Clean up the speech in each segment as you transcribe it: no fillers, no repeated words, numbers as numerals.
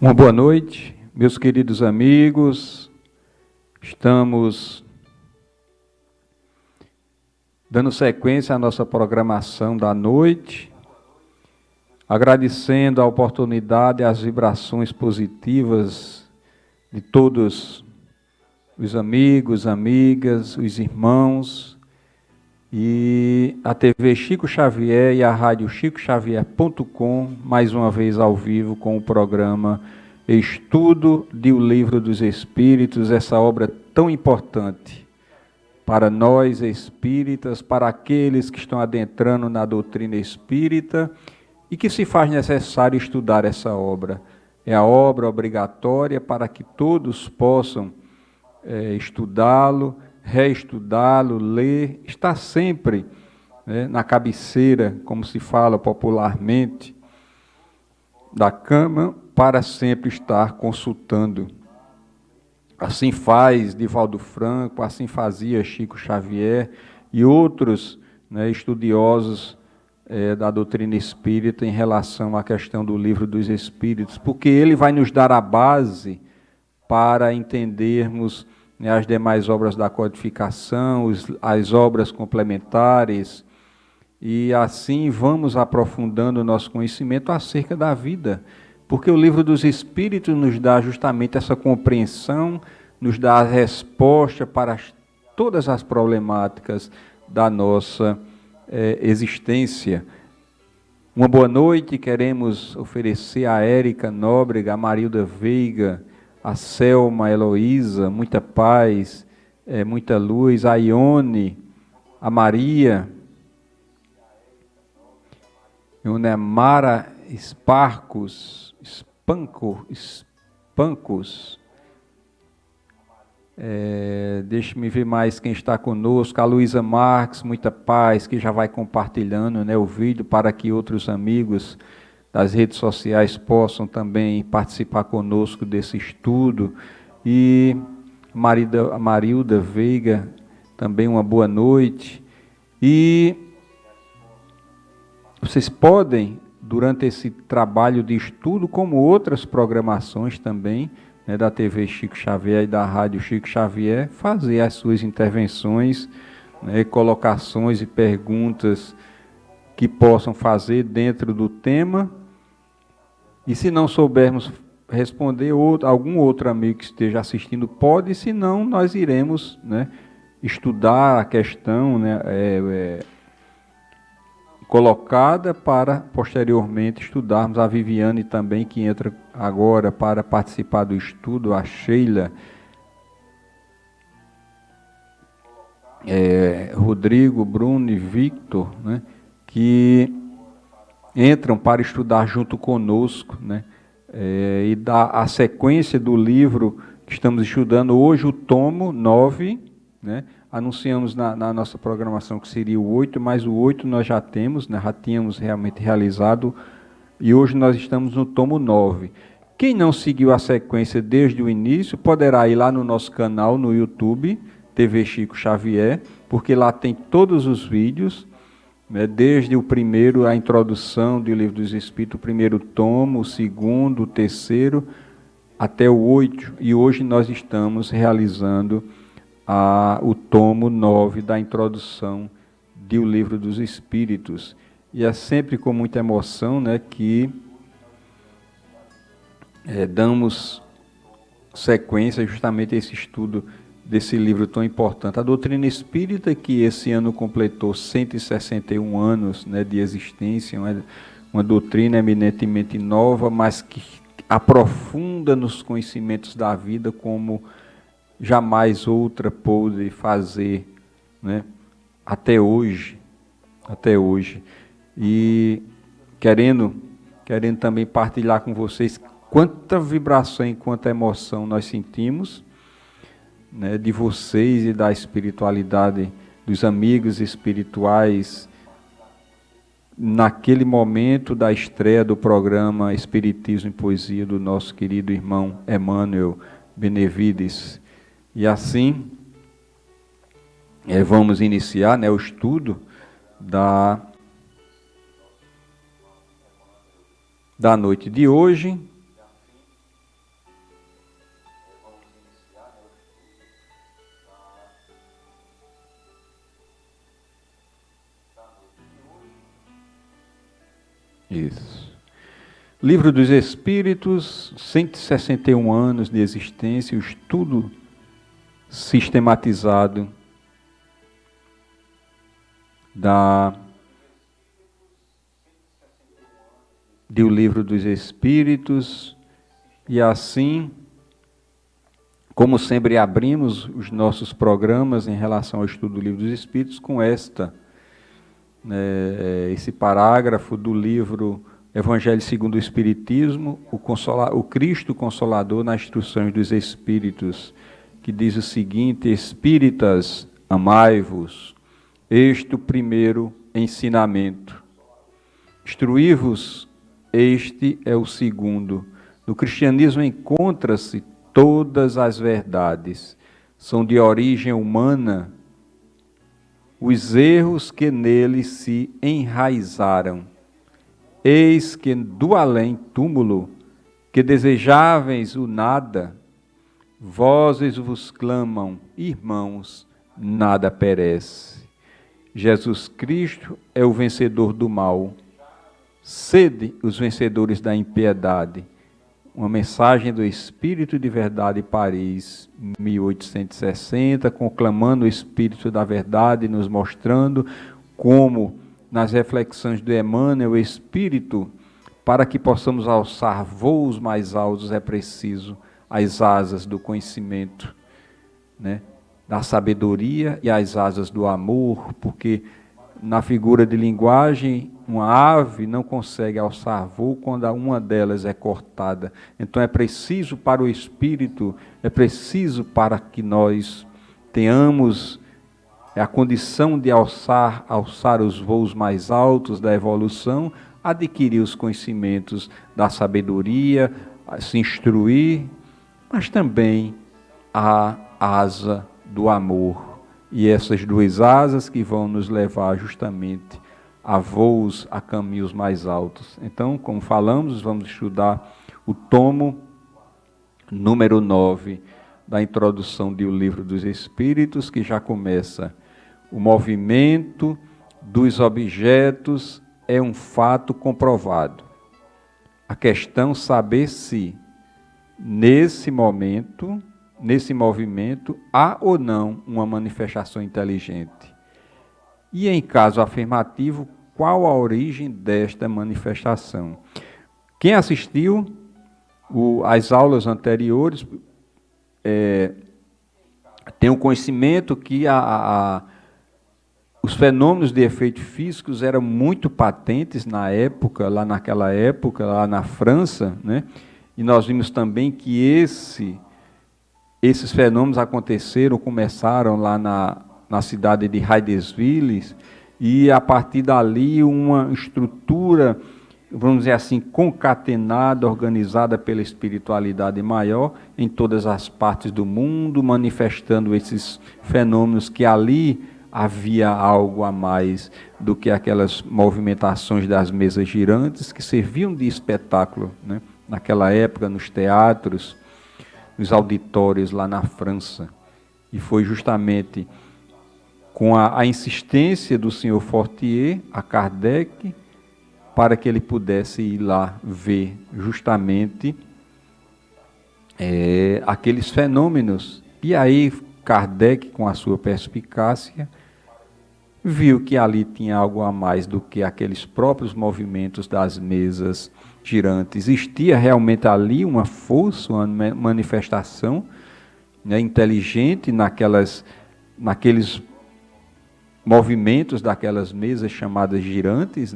Uma boa noite, meus queridos amigos. Estamos dando sequência à nossa programação da noite, agradecendo a oportunidade e as vibrações positivas de todos os amigos, amigas, os irmãos, e a TV Chico Xavier e a rádio chicoxavier.com, mais uma vez ao vivo com o programa Estudo de O Livro dos Espíritos, essa obra tão importante para nós espíritas, para aqueles que estão adentrando na doutrina espírita e que se faz necessário estudar essa obra. É a obra obrigatória para que todos possam estudá-lo, reestudá-lo, ler, está sempre na cabeceira, como se fala popularmente, da cama, para sempre estar consultando. Assim faz Divaldo Franco, assim fazia Chico Xavier e outros estudiosos da doutrina espírita em relação à questão do Livro dos Espíritos, porque ele vai nos dar a base para entendermos as demais obras da codificação, as obras complementares, e assim vamos aprofundando o nosso conhecimento acerca da vida, porque o Livro dos Espíritos nos dá justamente essa compreensão, nos dá a resposta para todas as problemáticas da nossa existência. Uma boa noite queremos oferecer a Érica Nóbrega, a Marilda Veiga, a Selma Heloísa, muita paz, muita luz, a Ione, a Maria, Mara Espancos, deixe-me ver mais quem está conosco, a Luísa Marques, muita paz, que já vai compartilhando o vídeo para que outros amigos das redes sociais possam também participar conosco desse estudo. E a Marilda Veiga, também uma boa noite. E vocês podem, durante esse trabalho de estudo, como outras programações também, da TV Chico Xavier e da rádio Chico Xavier, fazer as suas intervenções, colocações e perguntas que possam fazer dentro do tema. E se não soubermos responder, algum outro amigo que esteja assistindo pode, se não, nós iremos estudar a questão colocada para, posteriormente, estudarmos. A Viviane também, que entra agora para participar do estudo, a Sheila, Rodrigo, Bruno e Victor, que entram para estudar junto conosco, e dar a sequência do livro que estamos estudando hoje, o tomo 9, anunciamos na nossa programação que seria o 8, mas o 8 nós já temos, já tínhamos realmente realizado, e hoje nós estamos no tomo 9. Quem não seguiu a sequência desde o início, poderá ir lá no nosso canal no YouTube, TV Chico Xavier, porque lá tem todos os vídeos, desde o primeiro, a introdução do Livro dos Espíritos, o primeiro tomo, o segundo, o terceiro, até o 8, e hoje nós estamos realizando o tomo 9 da introdução do Livro dos Espíritos. E é sempre com muita emoção que damos sequência justamente a esse estudo desse livro tão importante. A doutrina espírita, que esse ano completou 161 anos de existência, uma doutrina eminentemente nova, mas que aprofunda nos conhecimentos da vida como jamais outra pôde fazer, até hoje. E querendo também partilhar com vocês quanta vibração e quanta emoção nós sentimos, de vocês e da espiritualidade dos amigos espirituais, naquele momento da estreia do programa Espiritismo em Poesia do nosso querido irmão Emmanuel Benevides. E assim, vamos iniciar o estudo da noite de hoje, Livro dos Espíritos, 161 anos de existência, o estudo sistematizado do Livro dos Espíritos, e assim, como sempre abrimos os nossos programas em relação ao estudo do Livro dos Espíritos com esse parágrafo do livro Evangelho segundo o Espiritismo, o Cristo Consolador nas Instruções dos Espíritos, que diz o seguinte: Espíritas, amai-vos, este o primeiro ensinamento. Instruí-vos, este é o segundo. No cristianismo encontra-se todas as verdades. São de origem humana os erros que nele se enraizaram. Eis que do além túmulo, que desejáveis o nada, vozes vos clamam, irmãos, nada perece. Jesus Cristo é o vencedor do mal. Sede os vencedores da impiedade. Uma mensagem do Espírito de Verdade, Paris, 1860, conclamando o Espírito da Verdade, nos mostrando como, nas reflexões do Emmanuel, o Espírito, para que possamos alçar voos mais altos, é preciso as asas do conhecimento, da sabedoria e as asas do amor, porque na figura de linguagem, uma ave não consegue alçar voo quando uma delas é cortada. Então é preciso para o Espírito, é preciso para que nós tenhamos a condição de alçar os voos mais altos da evolução, adquirir os conhecimentos da sabedoria, se instruir, mas também a asa do amor. E essas duas asas que vão nos levar justamente a voos, a caminhos mais altos. Então, como falamos, vamos estudar o tomo número 9 da introdução do Livro dos Espíritos, que já começa: o movimento dos objetos é um fato comprovado. A questão saber se, nesse movimento, há ou não uma manifestação inteligente. E, em caso afirmativo, qual a origem desta manifestação? Quem assistiu às aulas anteriores tem o conhecimento que os fenômenos de efeitos físicos eram muito patentes naquela época, lá na França, E nós vimos também que esses fenômenos começaram lá na cidade de Hydesville, e a partir dali uma estrutura, vamos dizer assim, concatenada, organizada pela espiritualidade maior em todas as partes do mundo, manifestando esses fenômenos, que ali havia algo a mais do que aquelas movimentações das mesas girantes que serviam de espetáculo, naquela época, nos teatros, nos auditórios lá na França. E foi justamente com a insistência do senhor Fortier a Kardec, para que ele pudesse ir lá ver justamente aqueles fenômenos. E aí Kardec, com a sua perspicácia, viu que ali tinha algo a mais do que aqueles próprios movimentos das mesas girantes. Existia realmente ali uma força, uma manifestação inteligente naqueles movimentos daquelas mesas chamadas girantes,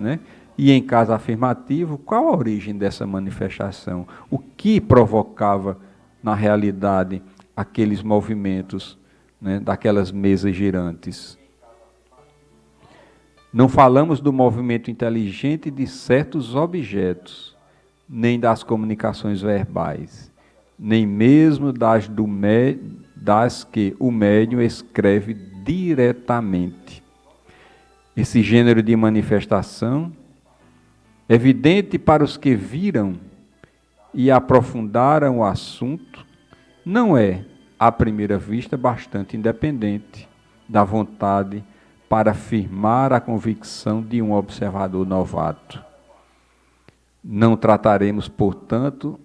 E em caso afirmativo, qual a origem dessa manifestação? O que provocava, na realidade, aqueles movimentos, daquelas mesas girantes? Não falamos do movimento inteligente de certos objetos, nem das comunicações verbais, nem mesmo das que o médium escreve diretamente. Esse gênero de manifestação, evidente para os que viram e aprofundaram o assunto, não é, à primeira vista, bastante independente da vontade para afirmar a convicção de um observador novato. Não trataremos, portanto,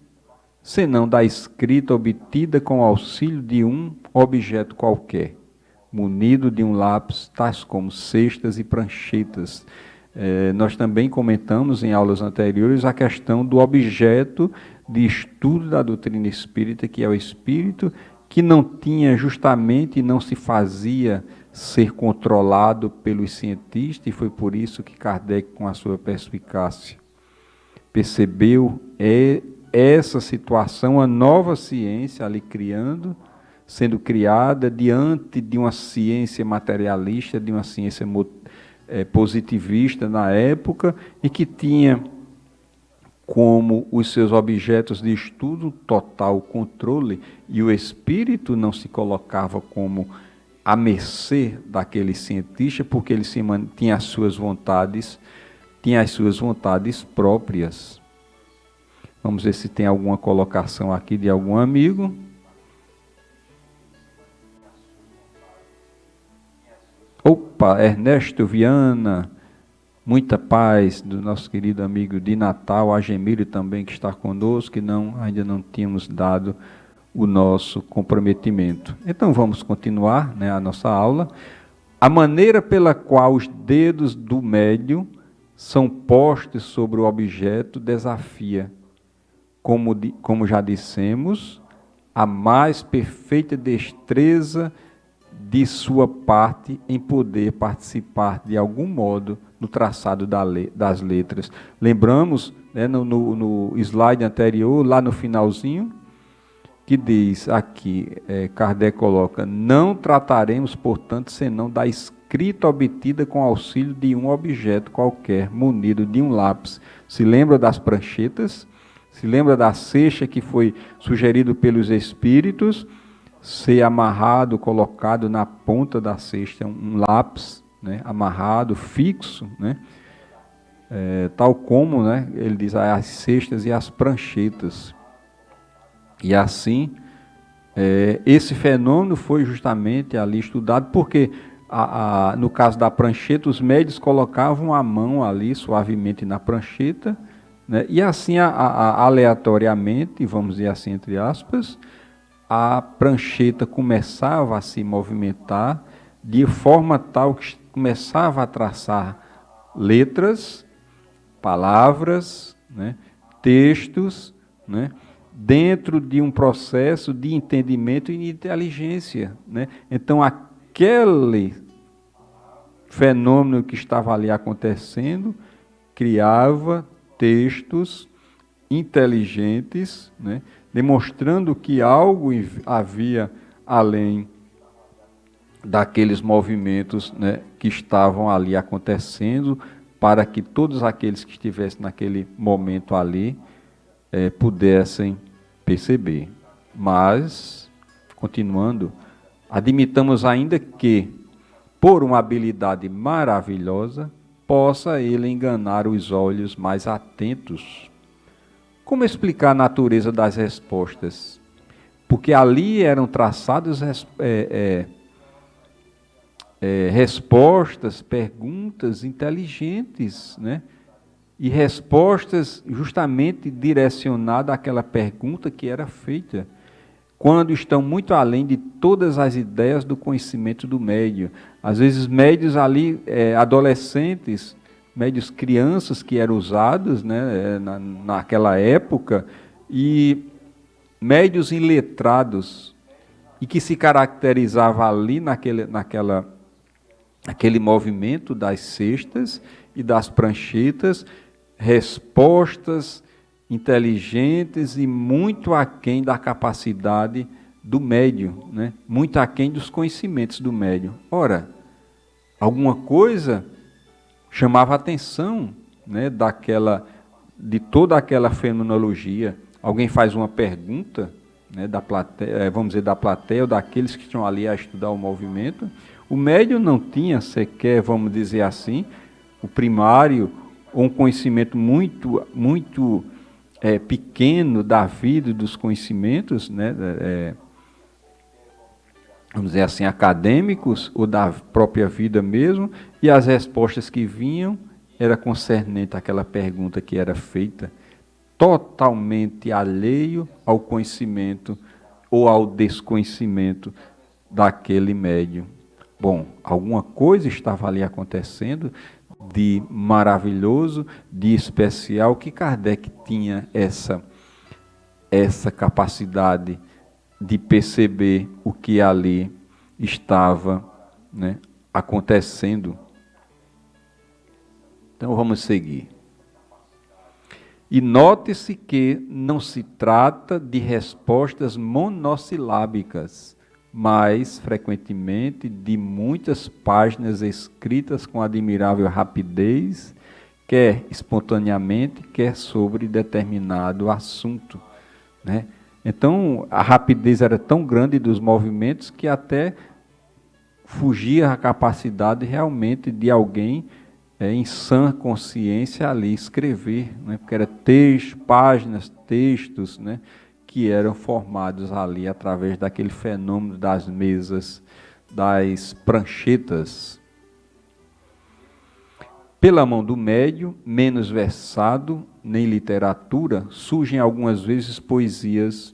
senão da escrita obtida com o auxílio de um objeto qualquer, munido de um lápis, tais como cestas e pranchetas. Nós também comentamos em aulas anteriores a questão do objeto de estudo da doutrina espírita, que é o espírito, que não tinha justamente e não se fazia ser controlado pelos cientistas, e foi por isso que Kardec, com a sua perspicácia, percebeu essa situação, a nova ciência ali sendo criada diante de uma ciência materialista, de uma ciência positivista na época, e que tinha como os seus objetos de estudo total controle, e o espírito não se colocava como à mercê daquele cientista, porque ele tinha as suas vontades próprias. Vamos ver se tem alguma colocação aqui de algum amigo. Opa, Ernesto Viana, muita paz do nosso querido amigo de Natal, Agemílio também que está conosco, que ainda não tínhamos dado o nosso comprometimento. Então vamos continuar, né, a nossa aula. A maneira pela qual os dedos do médium são postos sobre o objeto desafia, como já dissemos, a mais perfeita destreza de sua parte em poder participar de algum modo no traçado das letras. Lembramos, né, no slide anterior, lá no finalzinho, que diz aqui, Kardec coloca, não trataremos, portanto, senão da escrita obtida com auxílio de um objeto qualquer, munido de um lápis. Se lembra das pranchetas? Se lembra da cesta que foi sugerido pelos espíritos? Ser amarrado, colocado na ponta da cesta, um lápis, né, amarrado, fixo, né, tal como, né, ele diz, as cestas e as pranchetas. E assim, esse fenômeno foi justamente ali estudado, porque no caso da prancheta, os médios colocavam a mão ali suavemente na prancheta, né, e assim, aleatoriamente, vamos dizer assim, entre aspas, a prancheta começava a se movimentar de forma tal que começava a traçar letras, palavras, né, textos, né, dentro de um processo de entendimento e de inteligência, né? Então, aquele fenômeno que estava ali acontecendo criava textos inteligentes, né, demonstrando que algo havia além daqueles movimentos, né, que estavam ali acontecendo, para que todos aqueles que estivessem naquele momento ali pudessem perceber. Mas, continuando, admitamos ainda que, por uma habilidade maravilhosa, possa ele enganar os olhos mais atentos. Como explicar a natureza das respostas? Porque ali eram traçadas respostas, perguntas inteligentes, né? E respostas justamente direcionadas àquela pergunta que era feita, quando estão muito além de todas as ideias do conhecimento do médium. Às vezes médios ali, adolescentes, médios crianças que eram usados, né, naquela época, e médios iletrados, e que se caracterizava ali naquele movimento das cestas e das pranchetas, respostas inteligentes e muito aquém da capacidade do médium, né? Muito aquém dos conhecimentos do médium. Ora, alguma coisa chamava a atenção, né, de toda aquela fenomenologia. Alguém faz uma pergunta, né, da plateia, vamos dizer, da plateia ou daqueles que estão ali a estudar o movimento. O médium não tinha sequer, vamos dizer assim, o primário, ou um conhecimento muito, muito pequeno da vida e dos conhecimentos, né, vamos dizer assim, acadêmicos, ou da própria vida mesmo, e as respostas que vinham era concernente àquela pergunta que era feita. totalmente alheio ao conhecimento ou ao desconhecimento daquele médium. Bom, alguma coisa estava ali acontecendo de maravilhoso, de especial, que Kardec tinha essa capacidade de perceber o que ali estava, né, acontecendo. Então vamos seguir. E note-se que não se trata de respostas monossilábicas, mas, frequentemente, de muitas páginas escritas com admirável rapidez, quer espontaneamente, quer sobre determinado assunto, né? Então, a rapidez era tão grande dos movimentos que até fugia a capacidade realmente de alguém em sã consciência ali escrever, né? Porque era páginas, textos, né? Que eram formados ali através daquele fenômeno das mesas, das pranchetas. Pela mão do médium, menos versado, nem literatura, surgem algumas vezes poesias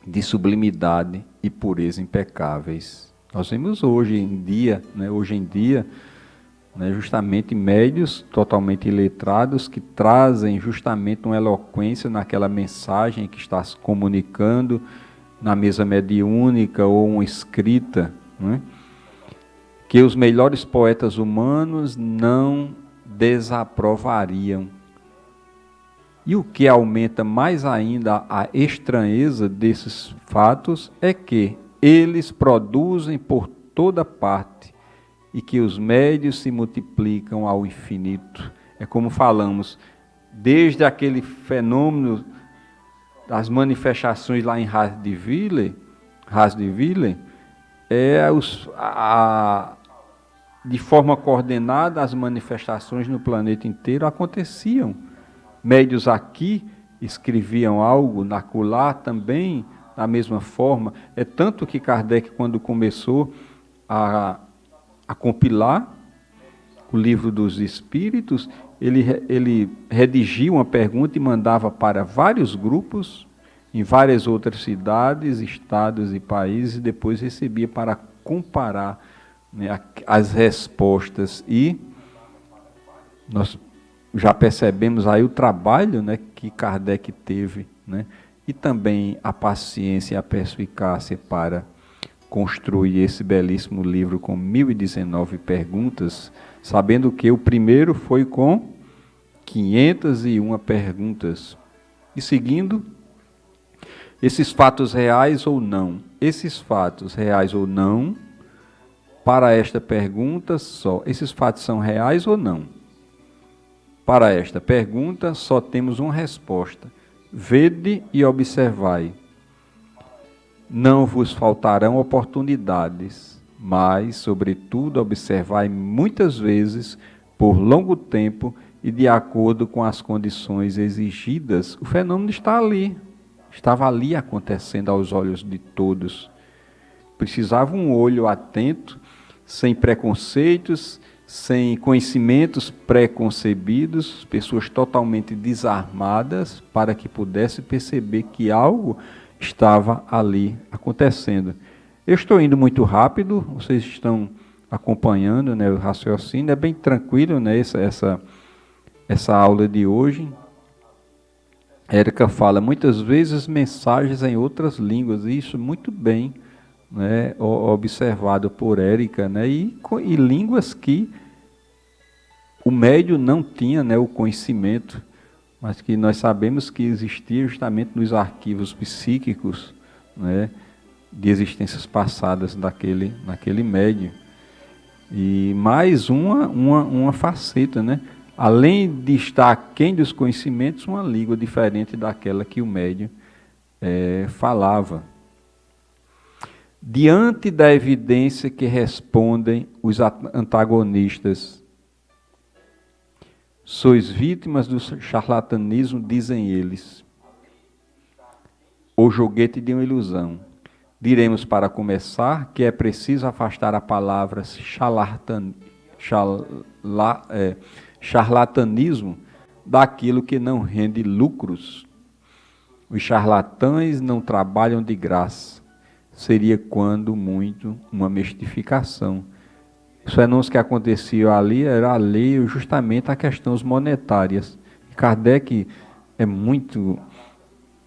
de sublimidade e pureza impecáveis. Nós vemos hoje em dia, justamente médios totalmente iletrados que trazem justamente uma eloquência naquela mensagem que está se comunicando na mesa mediúnica ou uma escrita, né? Que os melhores poetas humanos não desaprovariam. E o que aumenta mais ainda a estranheza desses fatos é que eles produzem por toda parte e que os médios se multiplicam ao infinito. É como falamos, desde aquele fenômeno das manifestações lá em Rasdeville, de forma coordenada, as manifestações no planeta inteiro aconteciam. Médios aqui escreviam algo, acolá também, da mesma forma. É tanto que Kardec, quando começou a compilar o livro dos Espíritos, ele redigia uma pergunta e mandava para vários grupos, em várias outras cidades, estados e países, e depois recebia para comparar, né, as respostas. E nós já percebemos aí o trabalho, né, que Kardec teve, né, e também a paciência e a perspicácia para construir esse belíssimo livro com 1019 perguntas, sabendo que o primeiro foi com 501 perguntas. E seguindo, esses fatos reais ou não, para esta pergunta só, esses fatos são reais ou não? Para esta pergunta só temos uma resposta: vede e observai. Não vos faltarão oportunidades, mas, sobretudo, observai muitas vezes, por longo tempo e de acordo com as condições exigidas. O fenômeno está ali, estava ali acontecendo aos olhos de todos. Precisava um olho atento, sem preconceitos, sem conhecimentos preconcebidos, pessoas totalmente desarmadas, para que pudesse perceber que algo estava ali acontecendo. Eu estou indo muito rápido, vocês estão acompanhando, né, o raciocínio, é bem tranquilo, né, essa aula de hoje. Érica fala, muitas vezes mensagens em outras línguas, e isso muito bem, né, observado por Érica, né, e línguas que o médium não tinha, né, o conhecimento, mas que nós sabemos que existia justamente nos arquivos psíquicos, né, de existências passadas naquele médium. E mais uma faceta, né? Além de estar aquém dos conhecimentos, uma língua diferente daquela que o médium falava. Diante da evidência que respondem os antagonistas, sois vítimas do charlatanismo, dizem eles, ou joguete de uma ilusão. Diremos, para começar, que é preciso afastar a palavra charlatanismo daquilo que não rende lucros. Os charlatães não trabalham de graça. Seria, quando muito, uma mistificação. Os fenômenos que aconteciam ali era alheio justamente a questões monetárias. Kardec é muito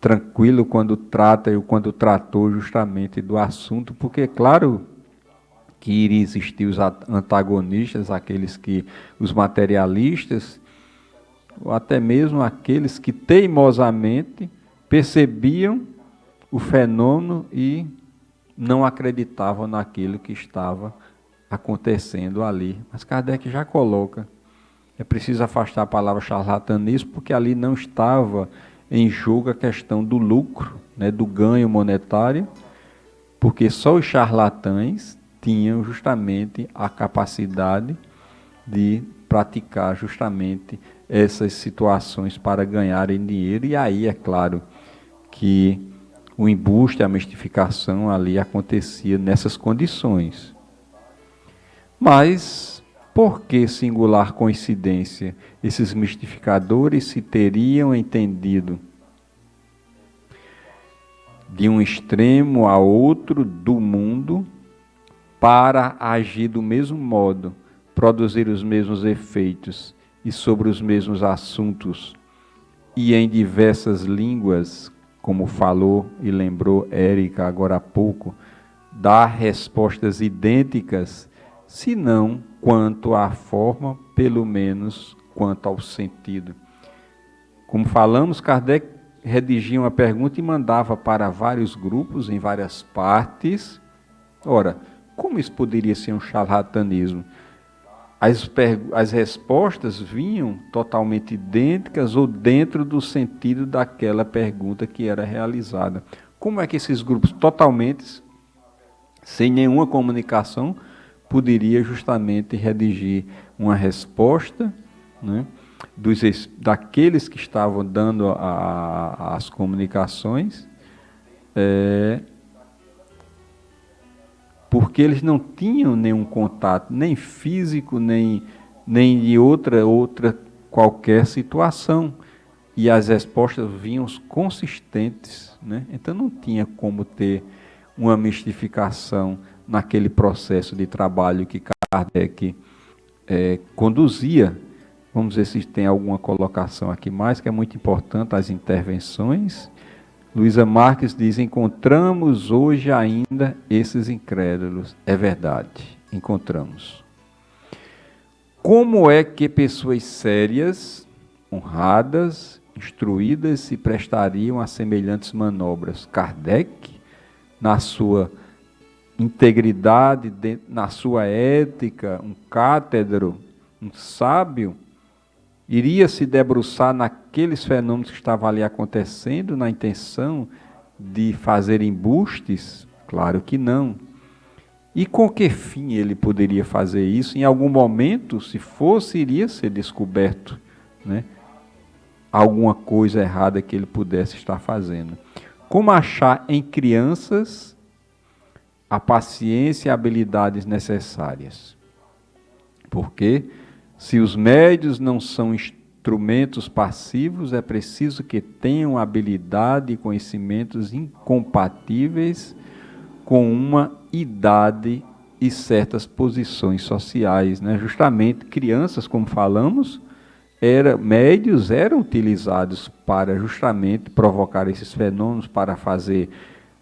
tranquilo quando trata e quando tratou justamente do assunto, porque, claro, que iria existir os antagonistas, aqueles que, os materialistas, ou até mesmo aqueles que teimosamente percebiam o fenômeno e não acreditavam naquilo que estava acontecendo ali. Mas Kardec já coloca, é preciso afastar a palavra charlatanismo, porque ali não estava em jogo a questão do lucro, né, do ganho monetário, porque só os charlatães tinham justamente a capacidade de praticar justamente essas situações para ganharem dinheiro, e aí é claro que o embuste, a mistificação ali acontecia nessas condições. Mas, por que singular coincidência? Esses mistificadores se teriam entendido de um extremo a outro do mundo para agir do mesmo modo, produzir os mesmos efeitos e sobre os mesmos assuntos, e em diversas línguas, como falou e lembrou Érica agora há pouco, dar respostas idênticas, se não quanto à forma, pelo menos quanto ao sentido. Como falamos, Kardec redigia uma pergunta e mandava para vários grupos, em várias partes. Ora, como isso poderia ser um charlatanismo? As respostas vinham totalmente idênticas ou dentro do sentido daquela pergunta que era realizada. Como é que esses grupos totalmente, sem nenhuma comunicação, poderia justamente redigir uma resposta, né, daqueles que estavam dando as comunicações, porque eles não tinham nenhum contato, nem físico, nem de outra qualquer situação, e as respostas vinham consistentes, né? Então não tinha como ter uma mistificação naquele processo de trabalho que Kardec conduzia. Vamos ver se tem alguma colocação aqui mais, que é muito importante, as intervenções. Luísa Marques diz: encontramos hoje ainda esses incrédulos. É verdade, encontramos. Como é que pessoas sérias, honradas, instruídas se prestariam a semelhantes manobras? Kardec, na sua integridade, na sua ética, um cátedro, um sábio, iria se debruçar naqueles fenômenos que estavam ali acontecendo, na intenção de fazer embustes? Claro que não. E com que fim ele poderia fazer isso? Em algum momento, se fosse, iria ser descoberto, né, alguma coisa errada que ele pudesse estar fazendo. Como achar em crianças a paciência e habilidades necessárias? Porque se os médios não são instrumentos passivos, é preciso que tenham habilidade e conhecimentos incompatíveis com uma idade e certas posições sociais, né? Justamente crianças, como falamos, médios eram utilizados para justamente provocar esses fenômenos, para fazer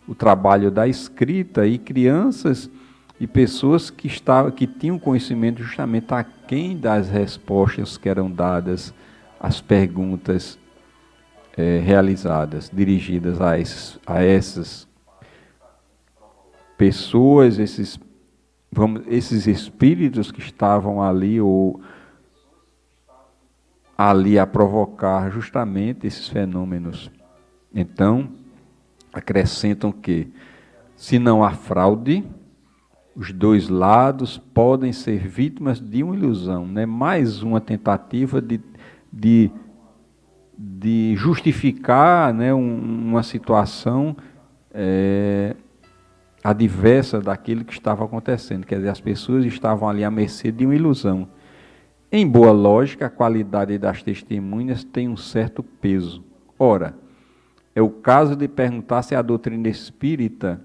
o trabalho da escrita, e crianças e pessoas que tinham conhecimento justamente aquém das respostas que eram dadas às perguntas realizadas, dirigidas a essas pessoas, esses espíritos que estavam ali, ou ali a provocar justamente esses fenômenos. Então, acrescentam que, se não há fraude, os dois lados podem ser vítimas de uma ilusão, né? Mais uma tentativa de justificar, né, uma situação adversa daquilo que estava acontecendo. Quer dizer, as pessoas estavam ali à mercê de uma ilusão. Em boa lógica, a qualidade das testemunhas tem um certo peso. Ora, é o caso de perguntar se a doutrina espírita,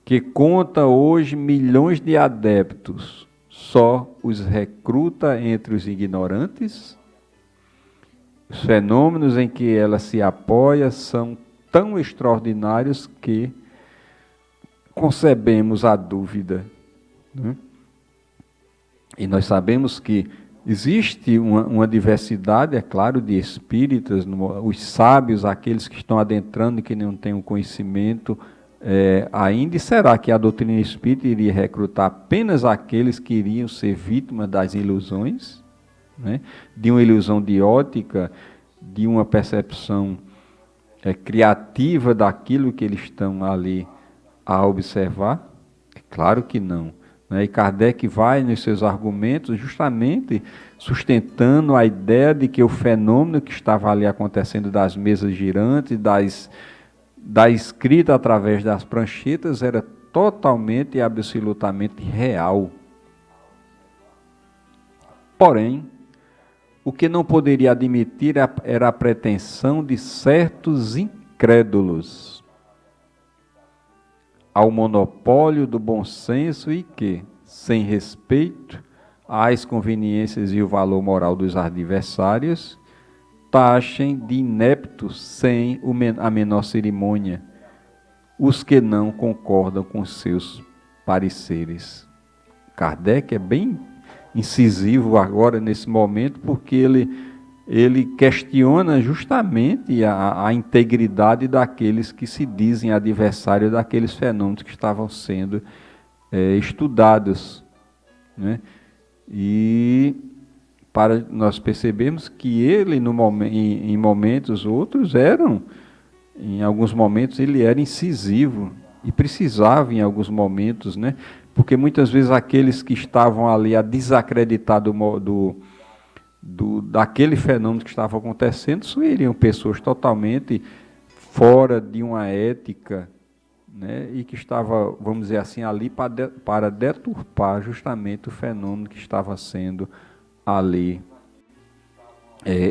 que conta hoje milhões de adeptos, só os recruta entre os ignorantes? Os fenômenos em que ela se apoia são tão extraordinários que concebemos a dúvida, né? E nós sabemos que existe uma diversidade, é claro, de espíritas, os sábios, aqueles que estão adentrando e que não têm o conhecimento ainda. E será que a doutrina espírita iria recrutar apenas aqueles que iriam ser vítimas das ilusões, né? De uma ilusão de ótica, de uma percepção criativa daquilo que eles estão ali a observar? É claro que não. E Kardec vai nos seus argumentos justamente sustentando a ideia de que o fenômeno que estava ali acontecendo das mesas girantes, da escrita através das pranchetas, era totalmente e absolutamente real. Porém, o que não poderia admitir era a pretensão de certos incrédulos ao monopólio do bom senso e que, sem respeito às conveniências e o valor moral dos adversários, taxem de ineptos sem a menor cerimônia os que não concordam com seus pareceres. Kardec é bem incisivo agora nesse momento, porque ele questiona justamente a integridade daqueles que se dizem adversários daqueles fenômenos que estavam sendo estudados, né? E para nós percebermos que ele, em momentos outros, em alguns momentos, ele era incisivo e precisava, em alguns momentos, né? Porque muitas vezes aqueles que estavam ali a desacreditar daquele fenômeno que estava acontecendo, seriam pessoas totalmente fora de uma ética, né, e que estava, vamos dizer assim, ali para deturpar justamente o fenômeno que estava sendo ali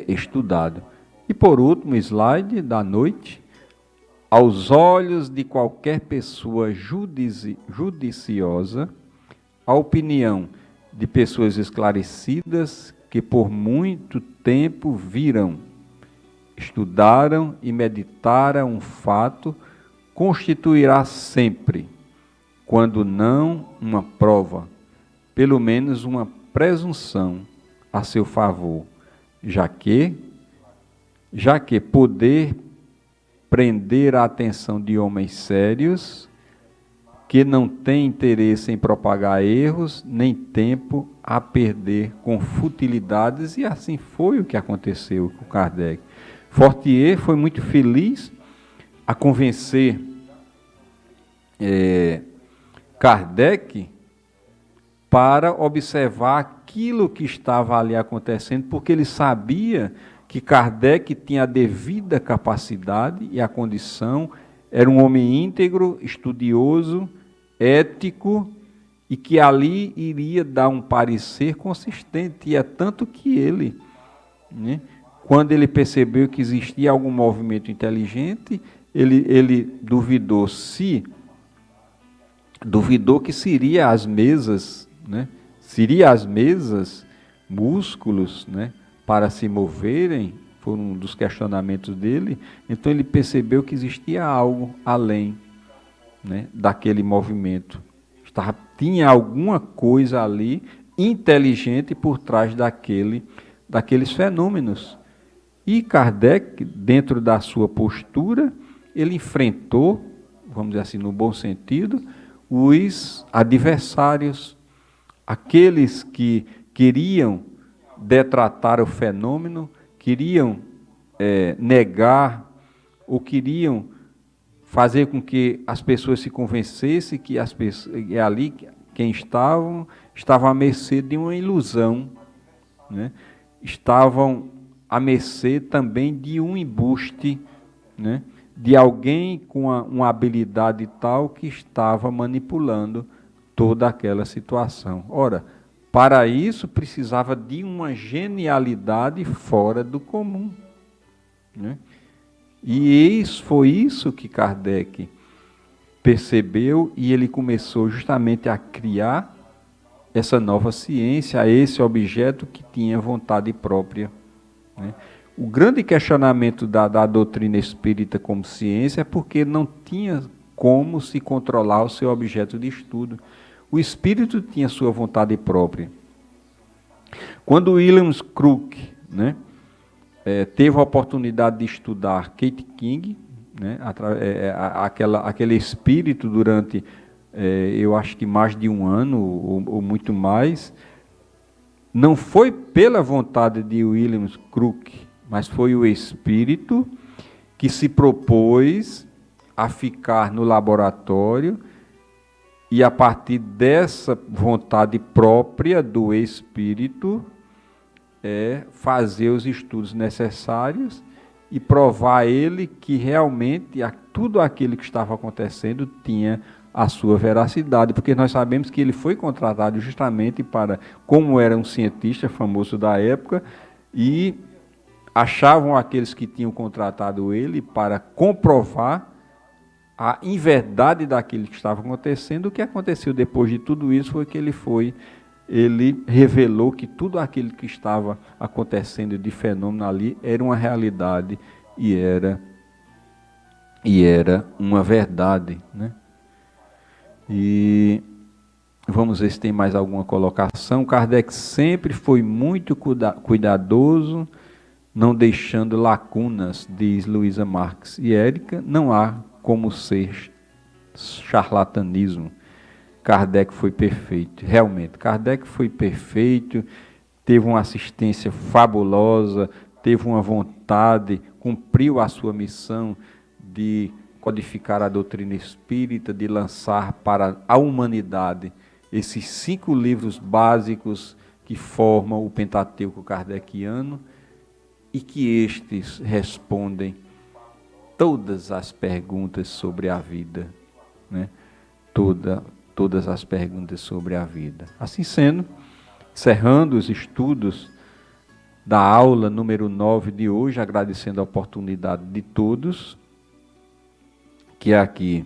estudado. E por último, slide da noite: aos olhos de qualquer pessoa judiciosa, a opinião de pessoas esclarecidas que por muito tempo viram, estudaram e meditaram um fato, constituirá sempre, quando não uma prova, pelo menos uma presunção a seu favor, já que poder prender a atenção de homens sérios que não têm interesse em propagar erros, nem tempo a perder com futilidades, e assim foi o que aconteceu com Kardec. Fortier foi muito feliz a convencer Kardec para observar aquilo que estava ali acontecendo, porque ele sabia que Kardec tinha a devida capacidade e a condição, era um homem íntegro, estudioso, ético, e que ali iria dar um parecer consistente. E é tanto que ele, né, quando ele percebeu que existia algum movimento inteligente, ele duvidou que seria as mesas, né, músculos, né, para se moverem, foi um dos questionamentos dele. Então ele percebeu que existia algo além, né, daquele movimento. Tinha alguma coisa ali inteligente por trás daqueles fenômenos. E Kardec, dentro da sua postura, ele enfrentou, vamos dizer assim, no bom sentido, os adversários, aqueles que queriam detratar o fenômeno, queriam negar ou queriam fazer com que as pessoas se convencessem que ali quem estava à mercê de uma ilusão, né? Estavam à mercê também de um embuste, né, de alguém com uma habilidade tal que estava manipulando toda aquela situação. Ora, Para isso, precisava de uma genialidade fora do comum, né? E foi isso que Kardec percebeu, e ele começou justamente a criar essa nova ciência, esse objeto que tinha vontade própria, né? O grande questionamento da doutrina espírita como ciência é porque não tinha como se controlar o seu objeto de estudo. O espírito tinha sua vontade própria. Quando William Crookes, né, teve a oportunidade de estudar Kate King, né, aquele espírito durante, eu acho que mais de um ano ou muito mais, não foi pela vontade de William Crookes, mas foi o espírito que se propôs a ficar no laboratório e, a partir dessa vontade própria do espírito, fazer os estudos necessários e provar a ele que realmente tudo aquilo que estava acontecendo tinha a sua veracidade, porque nós sabemos que ele foi contratado justamente para, como era um cientista famoso da época, e achavam aqueles que tinham contratado ele para comprovar a inverdade daquilo que estava acontecendo. O que aconteceu depois de tudo isso foi que ele revelou que tudo aquilo que estava acontecendo de fenômeno ali era uma realidade e era uma verdade, né? E vamos ver se tem mais alguma colocação. Kardec sempre foi muito cuidadoso, não deixando lacunas, diz Luísa Marques. E Érica, não há como ser charlatanismo. Kardec foi perfeito, realmente. Kardec foi perfeito, teve uma assistência fabulosa, teve uma vontade, cumpriu a sua missão de codificar a doutrina espírita, de lançar para a humanidade esses 5 livros básicos que formam o Pentateuco kardeciano, e que estes respondem todas as perguntas sobre a vida, né? Todas as perguntas sobre a vida. Assim sendo, encerrando os estudos da aula número 9 de hoje, agradecendo a oportunidade de todos que aqui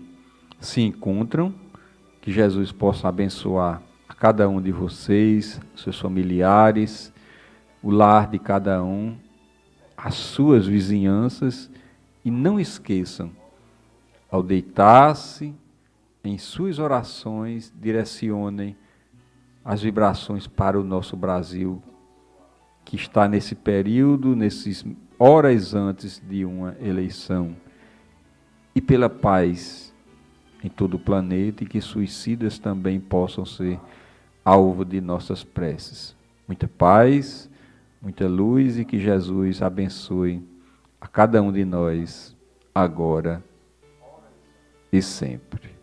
se encontram, que Jesus possa abençoar a cada um de vocês, seus familiares, o lar de cada um, as suas vizinhanças, e não esqueçam, ao deitar-se, em suas orações, direcionem as vibrações para o nosso Brasil, que está nesse período, nessas horas antes de uma eleição, e pela paz em todo o planeta, e que suicidas também possam ser alvo de nossas preces. Muita paz, muita luz, e que Jesus abençoe a cada um de nós, agora e sempre.